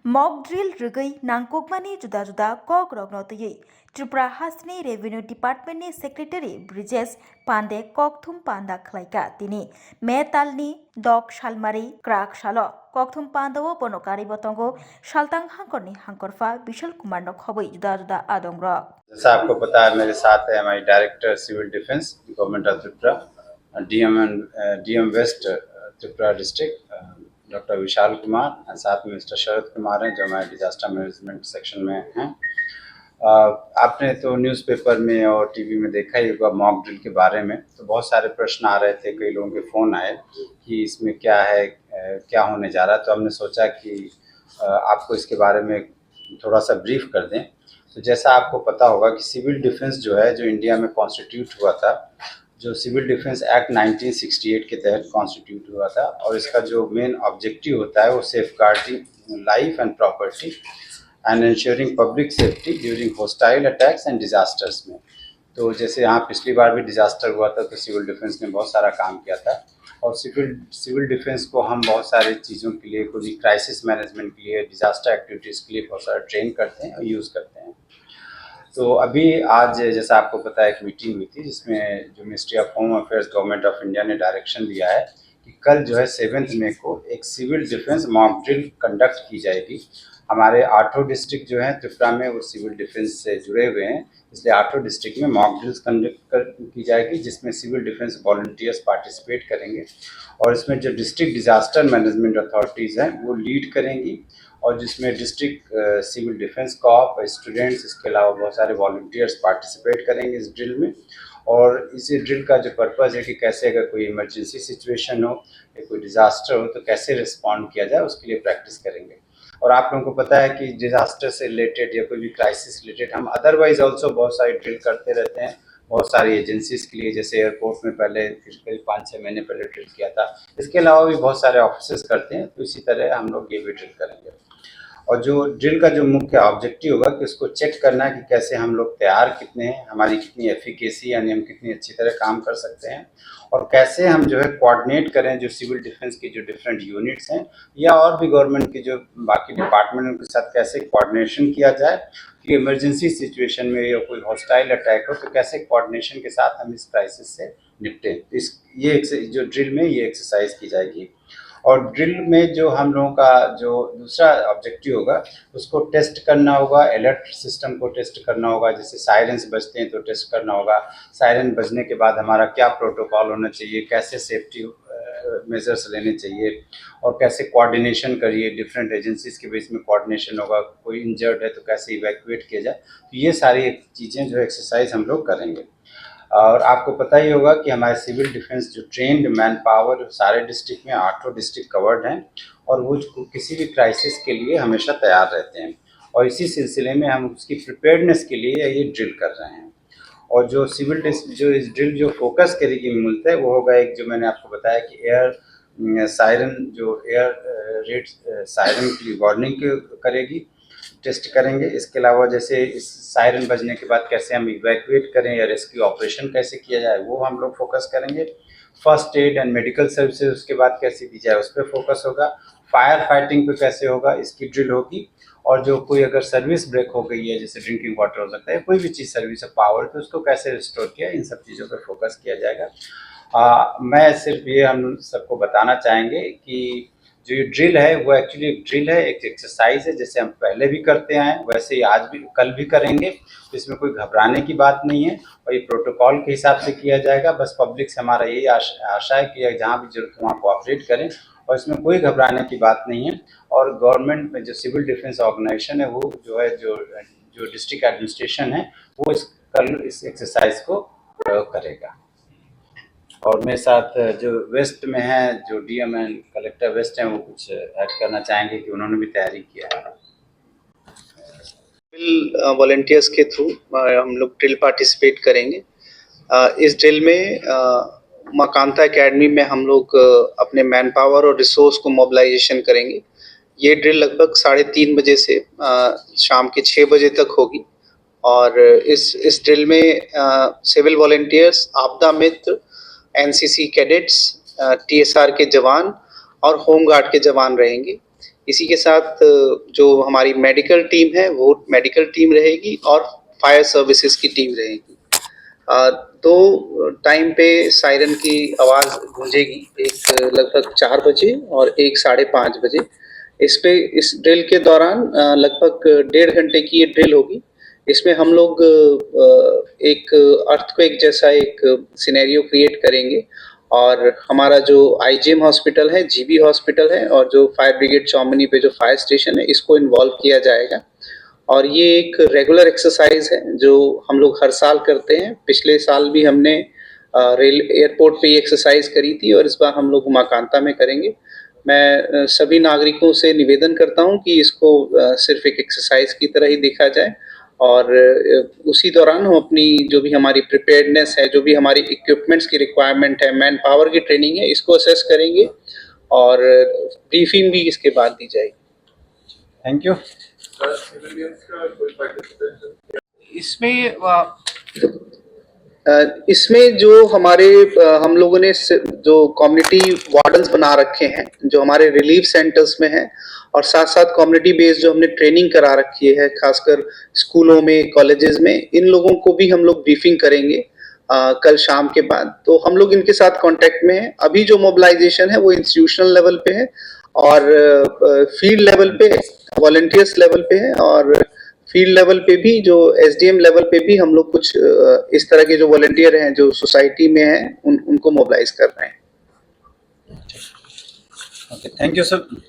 Mock drill रगै नांगकमानी जुदा जुदा कक रगनो तयै त्रिपुरा हासनि रेवेन्यू डिपार्टमेंटनि सेक्रेटारि ब्रिजेश पांडे ककथुम पांडा खलायका तिनि मे तालनि दक शालमारी क्राक शालो ककथुम पांडाओ बनकारि बतंगो शालतांग हांकरनि हांकरफा विशाल कुमार न खबै जुदा जुदा आदंग्र। जैसा आपको पता है, मेरे साथ है हमारी director civil defence government of Tripura, DM west Tripura district doctor Vishal Kumar, साथ में मिस्टर शरद कुमार हैं जो हमारे डिजास्टर मैनेजमेंट सेक्शन में हैं। आपने तो न्यूज़पेपर में और टीवी में देखा ही होगा मॉक ड्रिल के बारे में, तो बहुत सारे प्रश्न आ रहे थे, कई लोगों के फ़ोन आए कि इसमें क्या है, क्या होने जा रहा है। तो हमने सोचा कि आपको इसके बारे में थोड़ा सा ब्रीफ कर दें। तो जैसा आपको पता होगा कि सिविल डिफेंस जो है, जो इंडिया में कॉन्स्टिट्यूट हुआ था, जो सिविल डिफेंस एक्ट 1968 के तहत कॉन्स्टिट्यूट हुआ था, और इसका जो मेन ऑब्जेक्टिव होता है वो safeguarding life and property and insuring public safety during hostile attacks and disasters में। तो जैसे यहाँ पिछली बार भी डिजास्टर हुआ था तो सिविल डिफेंस ने बहुत सारा काम किया था, और सिविल डिफेंस को हम बहुत सारी चीज़ों के लिए, कोई क्राइसिस मैनेजमेंट के लिए, डिजास्टर एक्टिविटीज़ के लिए बहुत सारा ट्रेन करते हैं और यूज़ करते हैं। तो अभी आज जैसा आपको पता है एक मीटिंग हुई थी जिसमें जो ministry of home affairs government of India ने डायरेक्शन दिया है कि कल जो है 7 मई को एक civil defence mock drill conduct की जाएगी। हमारे 8 डिस्ट्रिक्ट जो हैं त्रिपुरा में वो सिविल डिफेंस से जुड़े हुए हैं, इसलिए 8 डिस्ट्रिक्ट में मॉक ड्रिल्स कंडक्ट की जाएगी जिसमें सिविल डिफेंस वॉलंटियर्स पार्टिसिपेट करेंगे, और इसमें जो डिस्ट्रिक्ट डिजास्टर मैनेजमेंट अथॉरिटीज़ हैं वो लीड करेंगी, और जिसमें district civil defence corps, students, इसके अलावा बहुत सारे वॉलंटियर्स पार्टिसिपेट करेंगे इस ड्रिल में। और इस ड्रिल का जो पर्पज़ है कि कैसे अगर कोई इमरजेंसी सिचुएशन हो या कोई डिज़ास्टर हो तो कैसे रिस्पॉन्ड किया जाए, उसके लिए प्रैक्टिस करेंगे। और आप लोगों को पता है कि डिज़ास्टर से रिलेटेड या कोई भी क्राइसिस रिलेटेड हम अदरवाइज ऑल्सो बहुत सारी ड्रिल करते रहते हैं, बहुत सारी एजेंसीज के लिए, जैसे एयरपोर्ट में पहले करीब 5-6 महीने पहले ड्रिल किया था। इसके अलावा भी बहुत सारे ऑफिसर्स करते हैं, तो इसी तरह हम लोग ये भी ड्रिल करेंगे। और जो ड्रिल का जो मुख्य ऑब्जेक्टिव होगा कि उसको चेक करना है कि कैसे हम लोग तैयार कितने हैं, हमारी कितनी एफिकेसी, यानी हम कितनी अच्छी तरह काम कर सकते हैं, और कैसे हम जो है कोऑर्डिनेट करें जो सिविल डिफेंस की जो डिफरेंट यूनिट्स हैं या और भी गवर्नमेंट की जो बाकी डिपार्टमेंट, उनके साथ कैसे कोऑर्डिनेशन किया जाए कि इमरजेंसी सिचुएशन में या कोई हॉस्टाइल अटैक हो तो कैसे कोऑर्डिनेशन के साथ हम इस क्राइसिस से निपटें। ये जो ड्रिल में ये एक्सरसाइज की जाएगी। और ड्रिल में जो हम लोगों का जो दूसरा ऑब्जेक्टिव होगा उसको टेस्ट करना होगा, अलर्ट सिस्टम को टेस्ट करना होगा, जैसे सायरेंस बजते हैं तो टेस्ट करना होगा, सायरन बजने के बाद हमारा क्या प्रोटोकॉल होना चाहिए, कैसे सेफ्टी मेजर्स लेने चाहिए, और कैसे कोऑर्डिनेशन करिए, डिफरेंट एजेंसीज के बीच में कोऑर्डिनेशन होगा, कोई इंजर्ड है तो कैसे इवैक्यूएट किया जाए। तो ये सारी चीज़ें जो एक्सरसाइज हम लोग करेंगे। और आपको पता ही होगा कि हमारे सिविल डिफेंस जो ट्रेंड मैन पावर सारे डिस्ट्रिक्ट में 8 डिस्ट्रिक्ट कवर्ड हैं, और वो किसी भी क्राइसिस के लिए हमेशा तैयार रहते हैं, और इसी सिलसिले में हम उसकी प्रिपेयर्डनेस के लिए ये ड्रिल कर रहे हैं। और जो जो इस ड्रिल जो फोकस करेगी मूलतः वो होगा, एक जो मैंने आपको बताया कि एयर सायरन, जो एयर रेड सायरन की वार्निंग करेगी, टेस्ट करेंगे। इसके अलावा जैसे इस सायरन बजने के बाद कैसे हम इवैक्यूएट करें या रेस्क्यू ऑपरेशन कैसे किया जाए वो हम लोग फोकस करेंगे। First aid and medical services उसके बाद कैसे दी जाए उस पर फोकस होगा। फायर फाइटिंग पे कैसे होगा इसकी ड्रिल होगी। और जो कोई अगर सर्विस ब्रेक हो गई है, जैसे ड्रिंकिंग वाटर हो सकता है, कोई भी चीज़ सर्विस है पावर, तो उसको कैसे रिस्टोर किया, इन सब चीज़ों पर फोकस किया जाएगा। मैं सिर्फ ये हम सबको बताना चाहेंगे कि जो ये ड्रिल है वो एक्चुअली एक ड्रिल है, एक एक्सरसाइज है, जैसे हम पहले भी करते आए वैसे ही आज भी कल भी करेंगे, तो इसमें कोई घबराने की बात नहीं है, और ये प्रोटोकॉल के हिसाब से किया जाएगा। बस पब्लिक से हमारा यही आशा है कि जहाँ भी जरूरत वहाँ कोऑपरेट करें, और इसमें कोई घबराने की बात नहीं है। और गवर्नमेंट में जो सिविल डिफेंस ऑर्गेनाइजेशन है वो जो है जो डिस्ट्रिक्ट एडमिनिस्ट्रेशन है वो इस एक्सरसाइज को करेगा। और मेरे साथ जो वेस्ट में है, जो डीएम एंड कलेक्टर वेस्ट हैं, वो कुछ ऐड करना चाहेंगे कि उन्होंने भी तैयारी किया है। सिविल वॉलंटियर्स के थ्रू हम लोग ड्रिल पार्टिसिपेट करेंगे। इस ड्रिल में मकांता एकेडमी में हम लोग अपने मैन पावर और रिसोर्स को मोबिलाइजेशन करेंगे। ये ड्रिल लगभग 3:30 बजे से शाम के 6 बजे तक होगी, और इस ड्रिल में सिविल वॉलंटियर्स, आपदा मित्र, एनसीसी कैडेट्स, टीएसआर के जवान और होम गार्ड के जवान रहेंगे। इसी के साथ जो हमारी मेडिकल टीम है वो मेडिकल टीम रहेगी और फायर सर्विसेज की टीम रहेगी। 2 टाइम पे सायरन की आवाज़ गूंजेगी, एक लगभग 4 बजे और एक 5:30 बजे। इस ड्रिल के दौरान लगभग 1.5 घंटे की ये ड्रिल होगी। इसमें हम लोग एक अर्थक्वेक जैसा एक सिनेरियो क्रिएट करेंगे और हमारा जो आईजीएम हॉस्पिटल है, जीबी हॉस्पिटल है और जो फायर ब्रिगेड चौमनी पे जो फायर स्टेशन है, इसको इन्वॉल्व किया जाएगा। और ये एक रेगुलर एक्सरसाइज है जो हम लोग हर साल करते हैं। पिछले साल भी हमने रेल एयरपोर्ट पे ये एक्सरसाइज करी थी और इस बार हम लोग उमाकांता में करेंगे। मैं सभी नागरिकों से निवेदन करता हूँ कि इसको सिर्फ एक एक्सरसाइज की तरह ही देखा जाए और उसी दौरान हम अपनी जो भी हमारी प्रिपेयर्डनेस है, जो भी हमारी इक्विपमेंट्स की रिक्वायरमेंट है, मैन पावर की ट्रेनिंग है, इसको असेस करेंगे और ब्रीफिंग भी इसके बाद दी जाएगी। Thank you. इसमें जो हमारे हम लोगों ने जो कम्युनिटी वार्डन्स बना रखे हैं, जो हमारे रिलीफ सेंटर्स में हैं और साथ साथ कम्युनिटी बेस्ड जो हमने ट्रेनिंग करा रखी है, खासकर स्कूलों में, कॉलेजेस में, इन लोगों को भी हम लोग ब्रीफिंग करेंगे कल शाम के बाद। तो हम लोग इनके साथ कांटेक्ट में हैं। अभी जो मोबिलाइजेशन है वो इंस्टीट्यूशनल लेवल पे है और फील्ड लेवल पे, वॉलंटियर्स लेवल पे है और फील्ड लेवल पे भी, जो एसडीएम लेवल पे भी हम लोग कुछ इस तरह के जो वॉलंटियर हैं जो सोसाइटी में हैं उनको मोबिलाइज कर रहे हैं। Okay, thank you sir.